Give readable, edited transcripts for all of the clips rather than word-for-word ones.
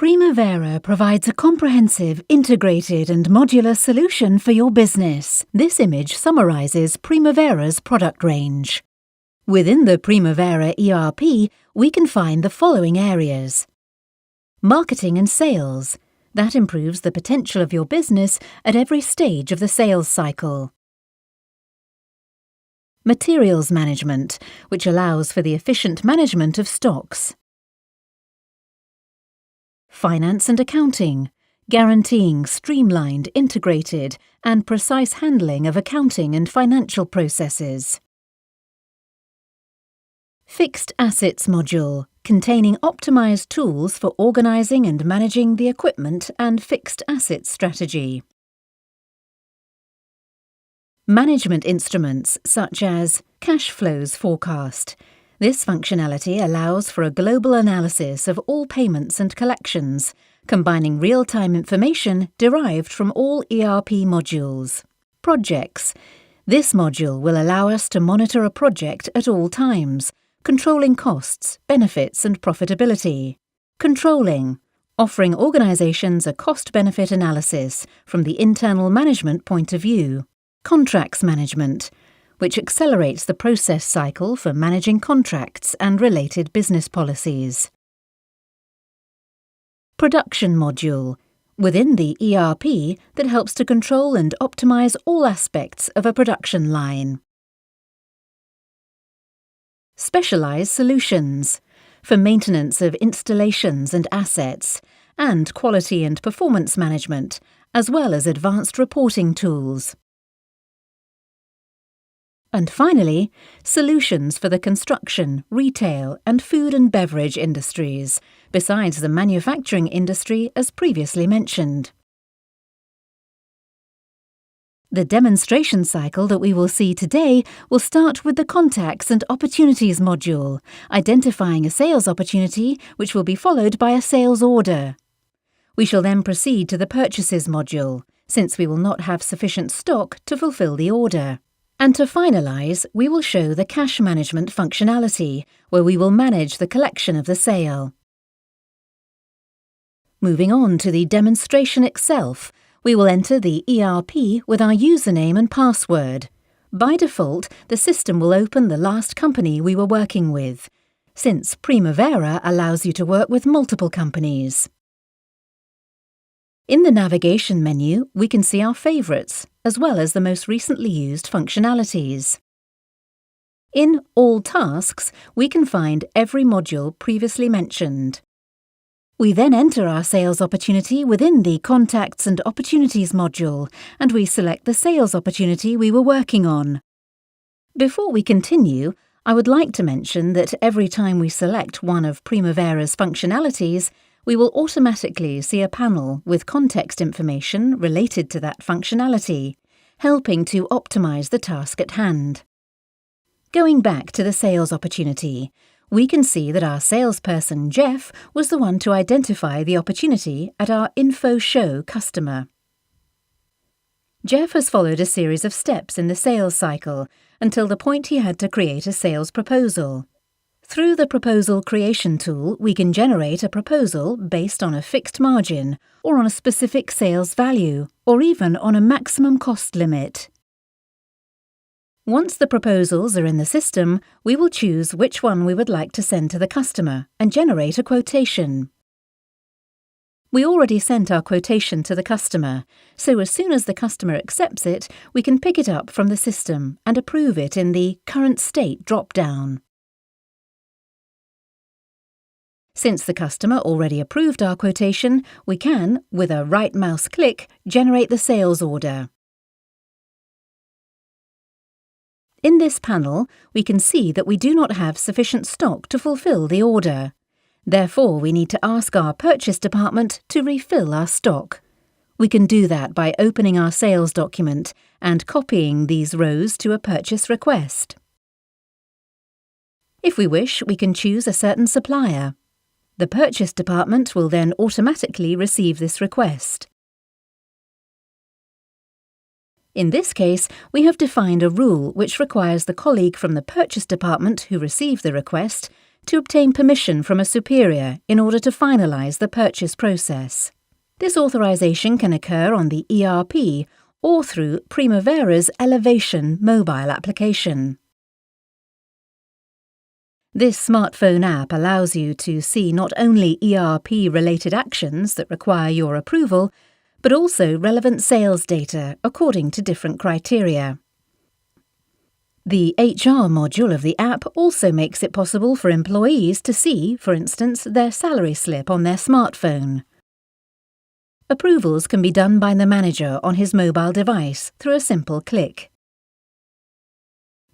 Primavera provides a comprehensive, integrated and modular solution for your business. This image summarizes Primavera's product range. Within the Primavera ERP, we can find the following areas. Marketing and sales. That improves the potential of your business at every stage of the sales cycle. Materials management, which allows for the efficient management of stocks. Finance and accounting, guaranteeing streamlined, integrated, and precise handling of accounting and financial processes. Fixed assets module, containing optimized tools for organizing and managing the equipment and fixed assets strategy. Management instruments such as cash flows forecast. This functionality allows for a global analysis of all payments and collections, combining real-time information derived from all ERP modules. Projects. This module will allow us to monitor a project at all times, controlling costs, benefits and profitability. Controlling. Offering organizations a cost-benefit analysis from the internal management point of view. Contracts management, which accelerates the process cycle for managing contracts and related business policies. Production module, within the ERP that helps to control and optimize all aspects of a production line. Specialized solutions, for maintenance of installations and assets, and quality and performance management, as well as advanced reporting tools. And finally, solutions for the construction, retail and food and beverage industries, besides the manufacturing industry as previously mentioned. The demonstration cycle that we will see today will start with the Contacts and Opportunities module, identifying a sales opportunity which will be followed by a sales order. We shall then proceed to the Purchases module, since we will not have sufficient stock to fulfill the order. And to finalise, we will show the cash management functionality, where we will manage the collection of the sale. Moving on to the demonstration itself, we will enter the ERP with our username and password. By default, the system will open the last company we were working with, since Primavera allows you to work with multiple companies. In the navigation menu, we can see our favourites, as well as the most recently used functionalities. In All Tasks, we can find every module previously mentioned. We then enter our sales opportunity within the Contacts and Opportunities module, and we select the sales opportunity we were working on. Before we continue, I would like to mention that every time we select one of Primavera's functionalities, we will automatically see a panel with context information related to that functionality, helping to optimize the task at hand. Going back to the sales opportunity, we can see that our salesperson Jeff was the one to identify the opportunity at our Info Show customer. Jeff has followed a series of steps in the sales cycle until the point he had to create a sales proposal. Through the Proposal Creation tool, we can generate a proposal based on a fixed margin, or on a specific sales value, or even on a maximum cost limit. Once the proposals are in the system, we will choose which one we would like to send to the customer and generate a quotation. We already sent our quotation to the customer, so as soon as the customer accepts it, we can pick it up from the system and approve it in the Current State drop-down. Since the customer already approved our quotation, we can, with a right mouse click, generate the sales order. In this panel, we can see that we do not have sufficient stock to fulfill the order. Therefore, we need to ask our purchase department to refill our stock. We can do that by opening our sales document and copying these rows to a purchase request. If we wish, we can choose a certain supplier. The purchase department will then automatically receive this request. In this case, we have defined a rule which requires the colleague from the purchase department who received the request to obtain permission from a superior in order to finalise the purchase process. This authorisation can occur on the ERP or through Primavera's Elevation mobile application. This smartphone app allows you to see not only ERP-related actions that require your approval, but also relevant sales data according to different criteria. The HR module of the app also makes it possible for employees to see, for instance, their salary slip on their smartphone. Approvals can be done by the manager on his mobile device through a simple click.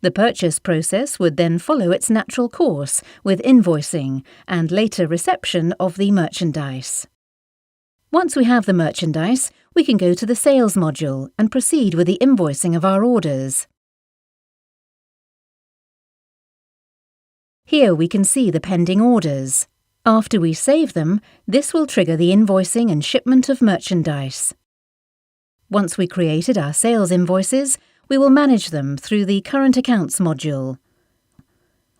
The purchase process would then follow its natural course with invoicing and later reception of the merchandise. Once we have the merchandise, we can go to the sales module and proceed with the invoicing of our orders. Here we can see the pending orders. After we save them, this will trigger the invoicing and shipment of merchandise. Once we created our sales invoices, we will manage them through the Current Accounts module.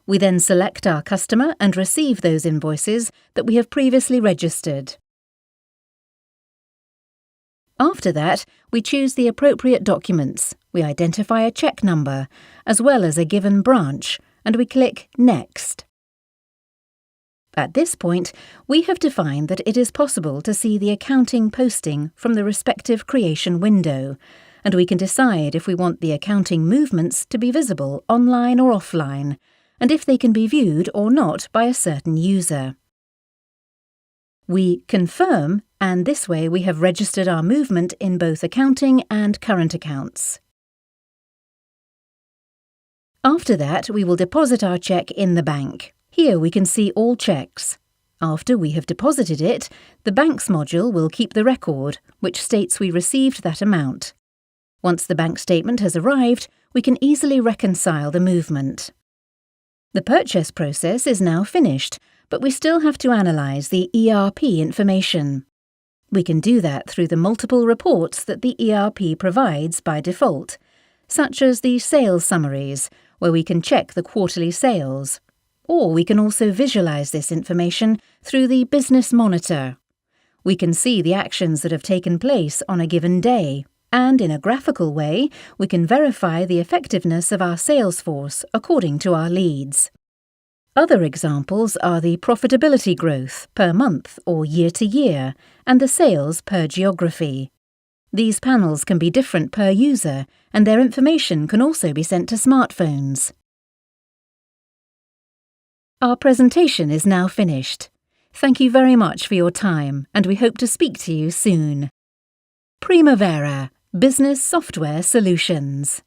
We then select our customer and receive those invoices that we have previously registered. After that, we choose the appropriate documents, we identify a check number, as well as a given branch, and we click Next. At this point, we have defined that it is possible to see the accounting posting from the respective creation window, and we can decide if we want the accounting movements to be visible online or offline, and if they can be viewed or not by a certain user. We confirm, and this way we have registered our movement in both accounting and current accounts. After that, we will deposit our cheque in the bank. Here we can see all cheques. After we have deposited it, the Banks module will keep the record, which states we received that amount. Once the bank statement has arrived, we can easily reconcile the movement. The purchase process is now finished, but we still have to analyse the ERP information. We can do that through the multiple reports that the ERP provides by default, such as the sales summaries, where we can check the quarterly sales. Or we can also visualise this information through the Business Monitor. We can see the actions that have taken place on a given day, and in a graphical way, we can verify the effectiveness of our sales force according to our leads. Other examples are the profitability growth per month or year to year, and the sales per geography. These panels can be different per user, and their information can also be sent to smartphones. Our presentation is now finished. Thank you very much for your time, and we hope to speak to you soon. Primavera, Business Software Solutions.